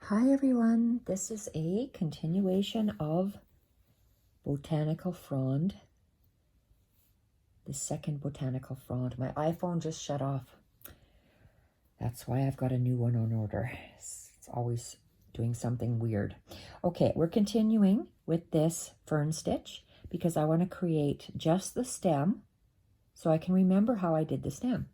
Hi everyone, this is a continuation of Botanical Frond, the second Botanical Frond. My iPhone just shut off. That's why I've got a new one on order. It's always doing something weird. Okay, we're continuing with this fern stitch because I want to create just the stem so I can remember how I did the stem.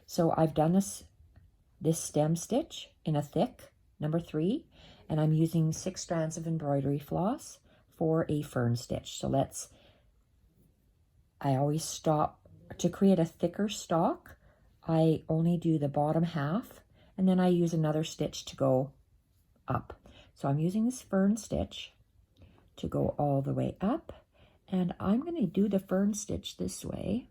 So I've done this stem stitch in a thick, number 3, and I'm using 6 strands of embroidery floss for a fern stitch. So I always stop. To create a thicker stalk, I only do the bottom half, and then I use another stitch to go up. So I'm using this fern stitch to go all the way up, and I'm going to do the fern stitch this way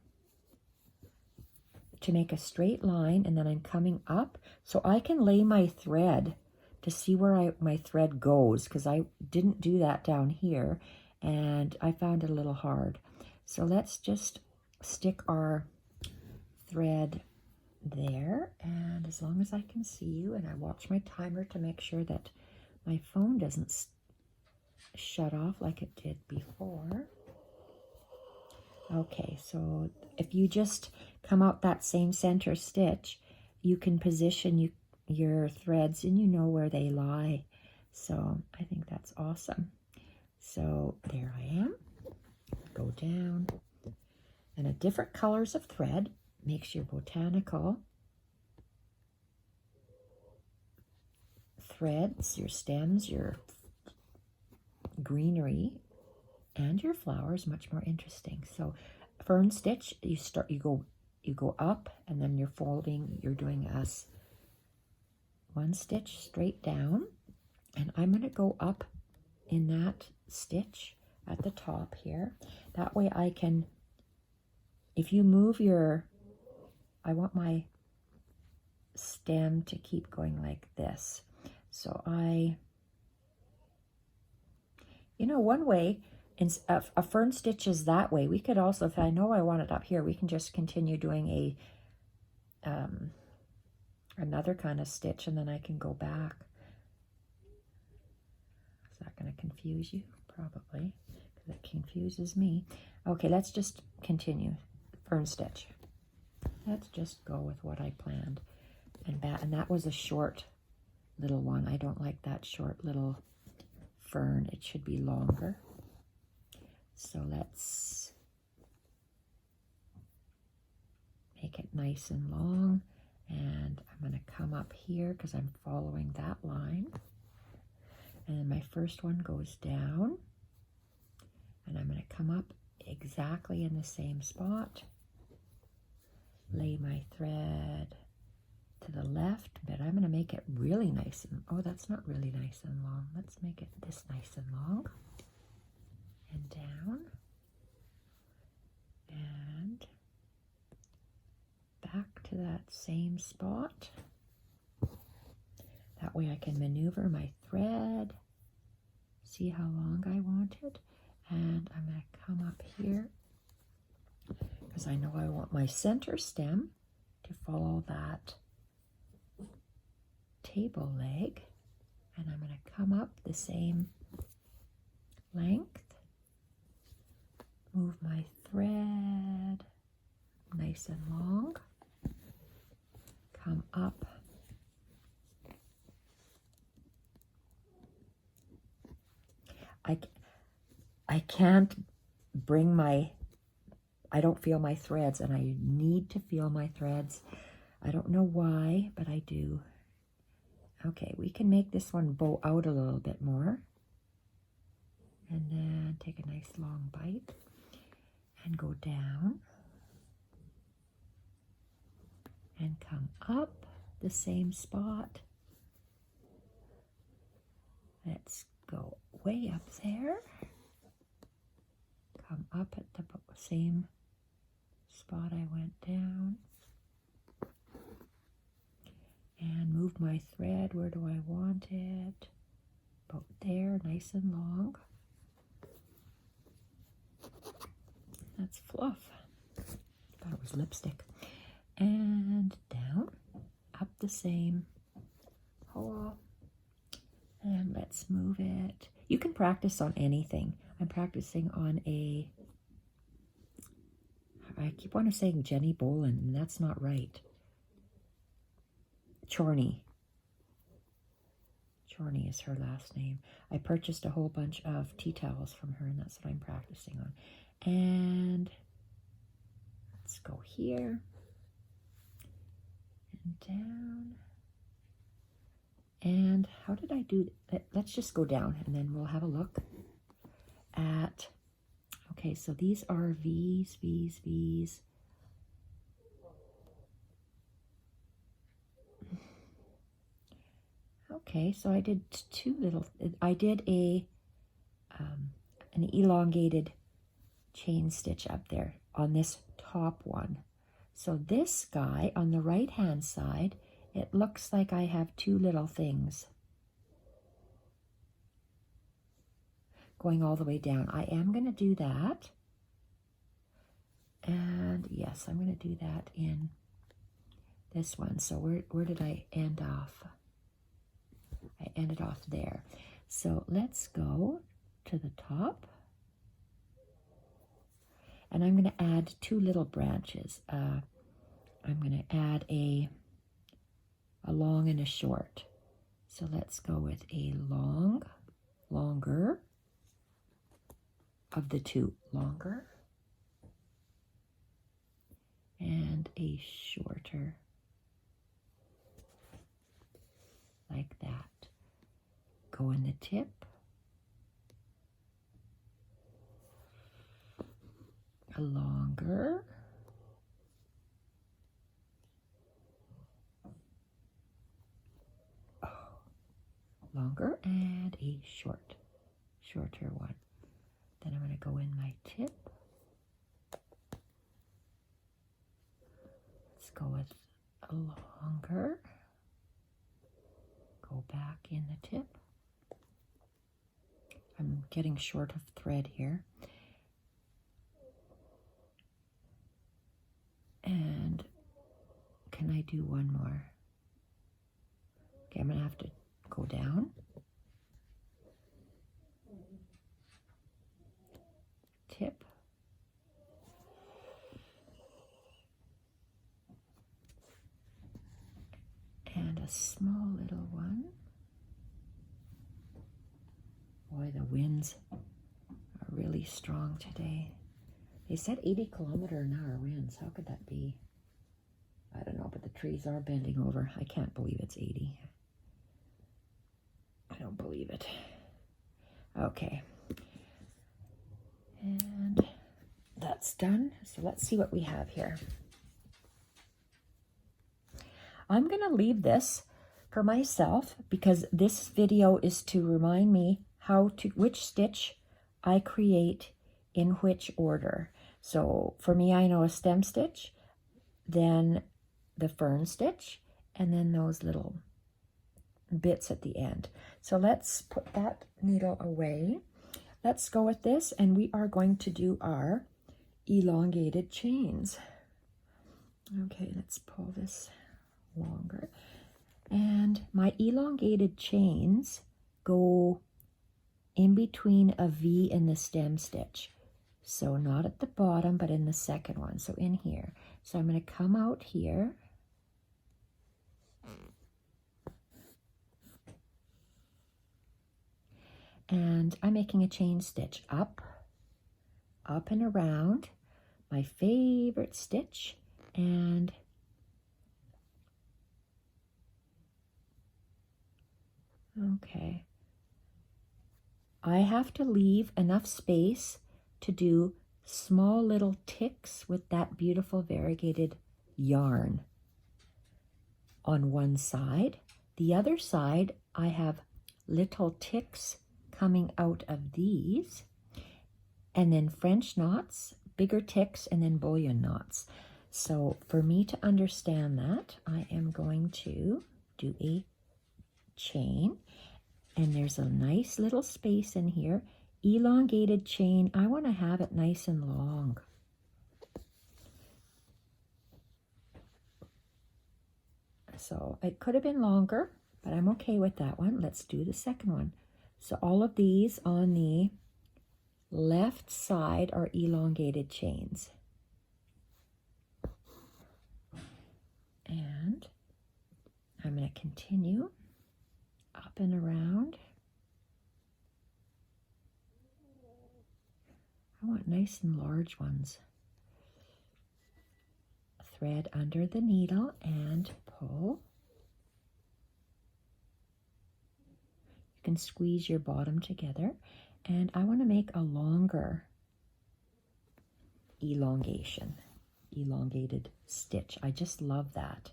to make a straight line, and then I'm coming up so I can lay my thread to see where my thread goes, because I didn't do that down here and I found it a little hard. So let's just stick our thread there, and as long as I can see you, and I watch my timer to make sure that my phone doesn't shut off like it did before. Okay, so if you just come out that same center stitch, you can position your threads and you know where they lie. So I think that's awesome. So there I am. Go down. And a different colors of thread makes your botanical threads, your stems, your greenery, and your flowers much more interesting. So fern stitch, you go up, and then you're folding, you're doing one stitch straight down, and I'm going to go up in that stitch at the top here. That way I can, if you move I want my stem to keep going like this. So one way, a fern stitch is that way. We could also, if I know I want it up here, we can just continue doing another kind of stitch, and then I can go back. Is that going to confuse you? Probably, because it confuses me. Okay, let's just continue. Fern stitch. Let's just go with what I planned. And that was a short little one. I don't like that short little fern. It should be longer. So let's make it nice and long. And I'm going to come up here because I'm following that line. And my first one goes down. And I'm going to come up exactly in the same spot. Lay my thread to the left, but I'm going to make it really nice. Oh, that's not really nice and long. Let's make it this nice and long. And down. And back to that same spot. That way I can maneuver my thread, see how long I want it, and I'm going to come up here because I know I want my center stem to follow that table leg, and I'm going to come up the same length, move my thread nice and long, come up, I can't bring I don't feel my threads, and I need to feel my threads. I don't know why, but I do. Okay, we can make this one bow out a little bit more. And then take a nice long bite and go down. And come up the same spot. Let's go way up there. Come up at the same spot I went down. And move my thread. Where do I want it? About there, nice and long. That's fluff. Thought it was lipstick. And down, up the same hole, And let's move it. You can practice on anything. I'm practicing on a, I keep on saying Jenny Bolin, and that's not right. Chorney. Chorney is her last name. I purchased a whole bunch of tea towels from her, and that's what I'm practicing on. And let's go here and down. And how did I do that? Let's just go down, and then we'll have a look at, okay, so these are V's, V's, V's. Okay, so I did two little, I did an elongated chain stitch up there on this top one. So this guy on the right hand side, it looks like I have two little things going all the way down. I am going to do that. And yes, I'm going to do that in this one. So where did I end off? I ended off there. So let's go to the top. And I'm going to add two little branches. I'm going to add a long and a short. So let's go with a longer of the two, longer, and a shorter, like that. Go in the tip, a longer, longer, and a shorter one. Then I'm going to go in my tip. Let's go with a longer, go back in the tip. I'm getting short of thread here. And can I do one more? Okay, I'm going to have to go down. Tip. And a small little one. Boy, the winds are really strong today. They said 80-kilometer-an-hour winds. How could that be? I don't know, but the trees are bending over. I can't believe it's 80. I don't believe it. Okay. And that's done. So let's see what we have here. I'm going to leave this for myself because this video is to remind me which stitch I create in which order. So for me, I know a stem stitch, then the fern stitch, and then those little bits at the end. So let's put that needle away. Let's go with this, and we are going to do our elongated chains. Okay, let's pull this longer. And my elongated chains go in between a V and the stem stitch. So not at the bottom, but in the second one, so in here. So I'm going to come out here. And I'm making a chain stitch up and around, my favorite stitch, and okay. I have to leave enough space to do small little ticks with that beautiful variegated yarn on one side. The other side, I have little ticks coming out of these, and then French knots, bigger ticks, and then bullion knots. So for me to understand that, I am going to do a chain, and there's a nice little space in here. Elongated chain, I want to have it nice and long. So it could have been longer, but I'm okay with that one. Let's do the second one. So all of these on the left side are elongated chains. And I'm going to continue up and around. I want nice and large ones. Thread under the needle and pull. You can squeeze your bottom together, and I want to make a longer elongated stitch. I just love that.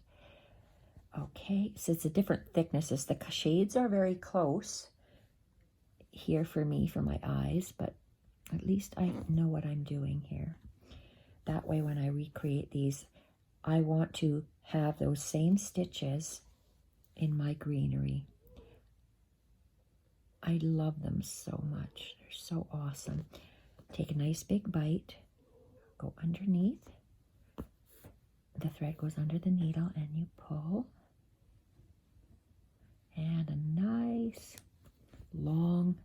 Okay, so it's a different thicknesses. The shades are very close here for me, for my eyes, but at least I know what I'm doing here. That way when I recreate these, I want to have those same stitches in my greenery. I love them so much. They're so awesome. Take a nice big bite, go underneath. The thread goes under the needle and you pull. And a nice long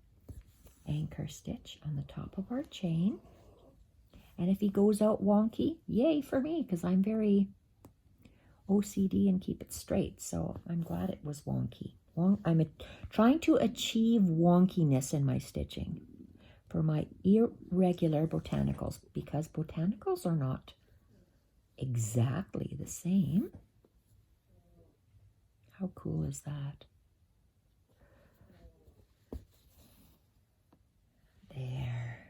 anchor stitch on the top of our chain. And if he goes out wonky, yay for me, because I'm very OCD and keep it straight. So I'm glad it was wonky. I'm trying to achieve wonkiness in my stitching for my irregular botanicals, because botanicals are not exactly the same. How cool is that? There.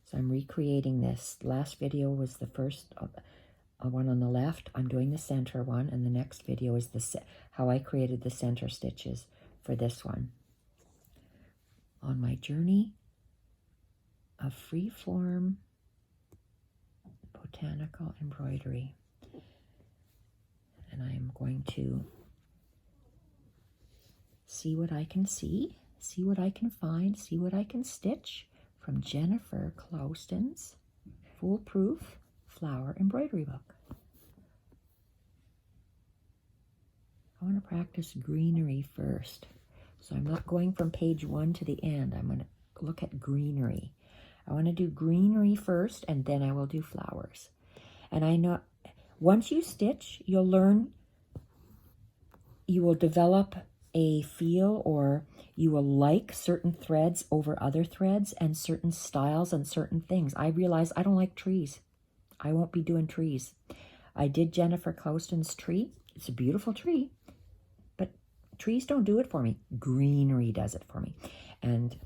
So I'm recreating this. Last video was the first one on the left. I'm doing the center one, and the next video is how I created the center stitches for this one. On my journey of freeform botanical embroidery. And I am going to see what I can see what I can find, see what I can stitch from Jennifer Clouston's Foolproof Flower Embroidery Book. I want to practice greenery first. So I'm not going from page 1 to the end. I'm going to look at greenery. I want to do greenery first, and then I will do flowers. And I know once you stitch, you'll learn, you will develop a feel, or you will like certain threads over other threads and certain styles and certain things. I realize I don't like trees. I won't be doing trees. I did Jennifer Clouston's tree. It's a beautiful tree, but trees don't do it for me. Greenery does it for me. And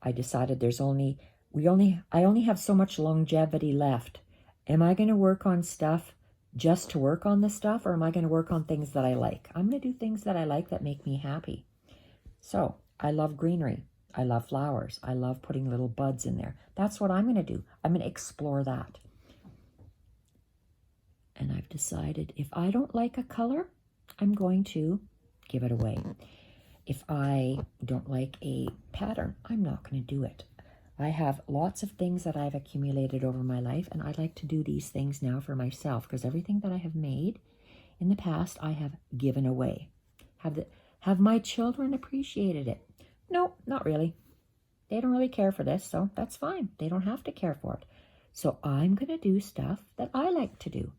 I decided I only have so much longevity left. Am I going to work on stuff just to work on the stuff, or am I going to work on things that I like? I'm going to do things that I like that make me happy. So I love greenery. I love flowers. I love putting little buds in there. That's what I'm going to do. I'm going to explore that. And I've decided if I don't like a color, I'm going to give it away. If I don't like a pattern, I'm not going to do it. I have lots of things that I've accumulated over my life, and I'd like to do these things now for myself, because everything that I have made in the past, I have given away. Have my children appreciated it? No, not really. They don't really care for this, so that's fine. They don't have to care for it. So I'm going to do stuff that I like to do.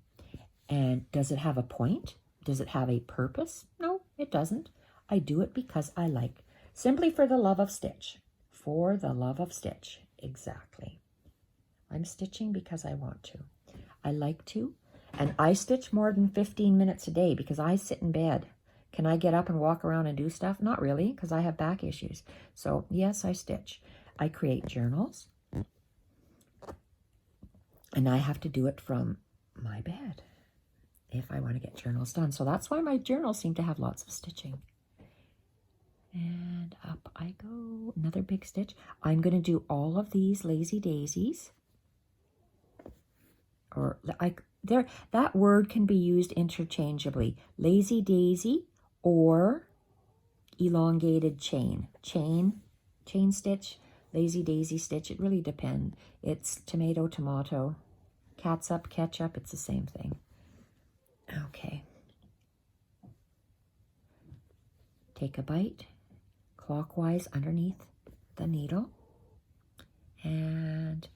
And does it have a point? Does it have a purpose? No, it doesn't. I do it because I like, simply for the love of stitch. For the love of stitch, exactly. I'm stitching because I want to. I like to, and I stitch more than 15 minutes a day because I sit in bed. Can I get up and walk around and do stuff? Not really, because I have back issues. So yes, I stitch. I create journals, and I have to do it from my bed if I want to get journals done. So that's why my journals seem to have lots of stitching. And up I go, another big stitch. I'm going to do all of these lazy daisies. Or that word can be used interchangeably. Lazy daisy or elongated chain. Chain stitch, lazy daisy stitch. It really depends. It's tomato, tomato, catsup, ketchup. It's the same thing. Okay. take a bite clockwise underneath the needle, and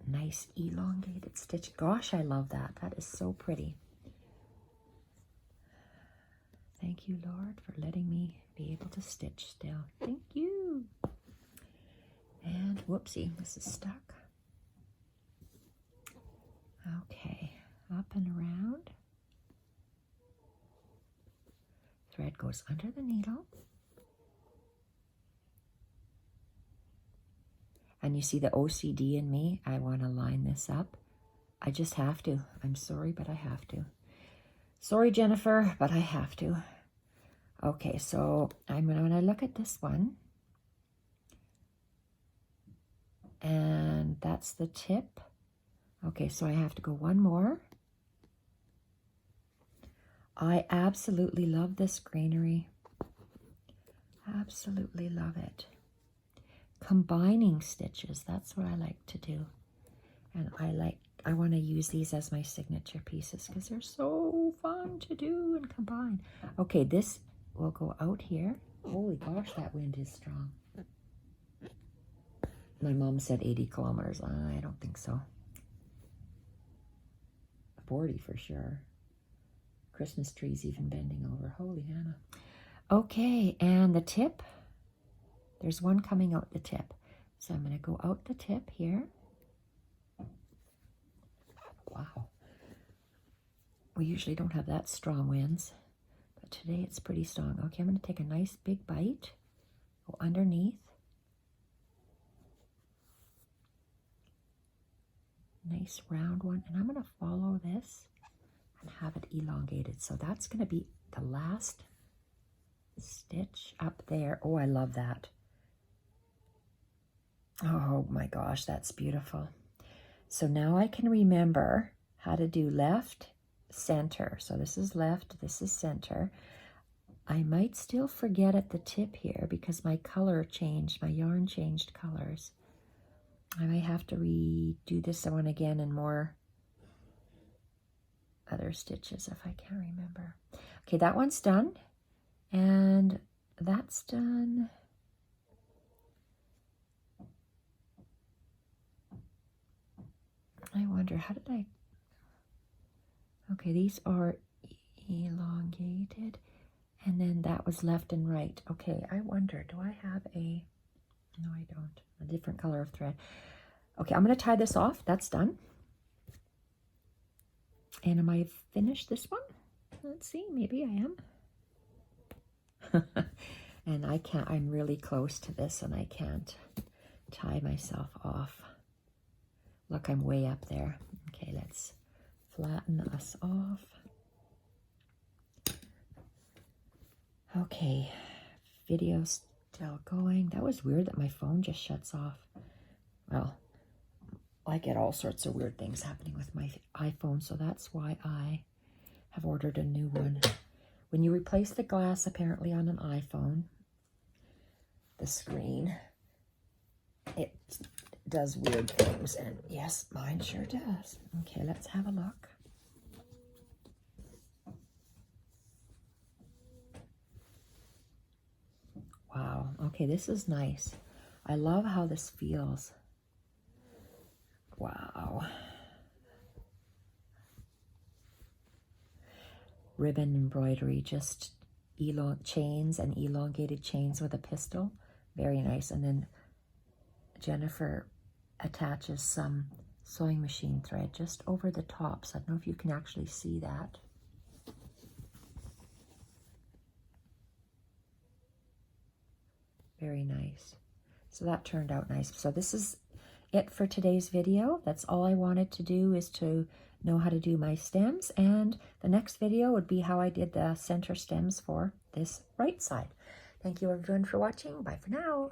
nice elongated stitch. Gosh, I love that. That is so pretty. Thank you, Lord, for letting me be able to stitch still. Thank you. And whoopsie, this is stuck. Okay, up and around. Thread goes under the needle. And you see the OCD in me. I want to line this up. I just have to. I'm sorry, but I have to. Sorry, Jennifer, but I have to. Okay, so I'm going to look at this one. And that's the tip. Okay, so I have to go one more. I absolutely love this greenery. Absolutely love it. Combining stitches, that's what I like to do. And I want to use these as my signature pieces because they're so fun to do and combine. Okay, this will go out here. Holy gosh, that wind is strong. My mom said 80 kilometers. I don't think so. 40 for sure. Christmas trees even bending over. Holy Hannah. Okay, and the tip. There's one coming out the tip. So I'm going to go out the tip here. Wow. We usually don't have that strong winds, but today it's pretty strong. Okay, I'm going to take a nice big bite. Go underneath. Nice round one. And I'm going to follow this and have it elongated. So that's going to be the last stitch up there. Oh, I love that. Oh my gosh, that's beautiful. So now I can remember how to do left, center. So this is left, this is center. I might still forget at the tip here because my color changed, my yarn changed colors. I might have to redo this one again and more other stitches if I can't remember. Okay, that one's done. And that's done. I wonder, how did I... Okay, these are elongated. And then that was left and right. Okay, I wonder, do I have a... No, I don't. A different color of thread. Okay, I'm going to tie this off. That's done. And am I finished this one? Let's see, maybe I am. And I can't, I'm really close to this and I can't tie myself off. Look, I'm way up there. Okay, let's flatten us off. Okay, video's still going. That was weird that my phone just shuts off. Well, I get all sorts of weird things happening with my iPhone, so that's why I have ordered a new one. When you replace the glass, apparently on an iPhone, the screen, it does weird things, and yes, mine sure does. Okay, let's have a look. Wow, okay, this is nice. I love how this feels. Wow. Ribbon embroidery, just chains and elongated chains with a pistol. Very nice. And then Jennifer attaches some sewing machine thread just over the top. So I don't know if you can actually see that. Very nice. So that turned out nice. So this is it for today's video. That's all I wanted to do, is to know how to do my stems, and the next video would be how I did the center stems for this right side. Thank you everyone for watching. Bye for now.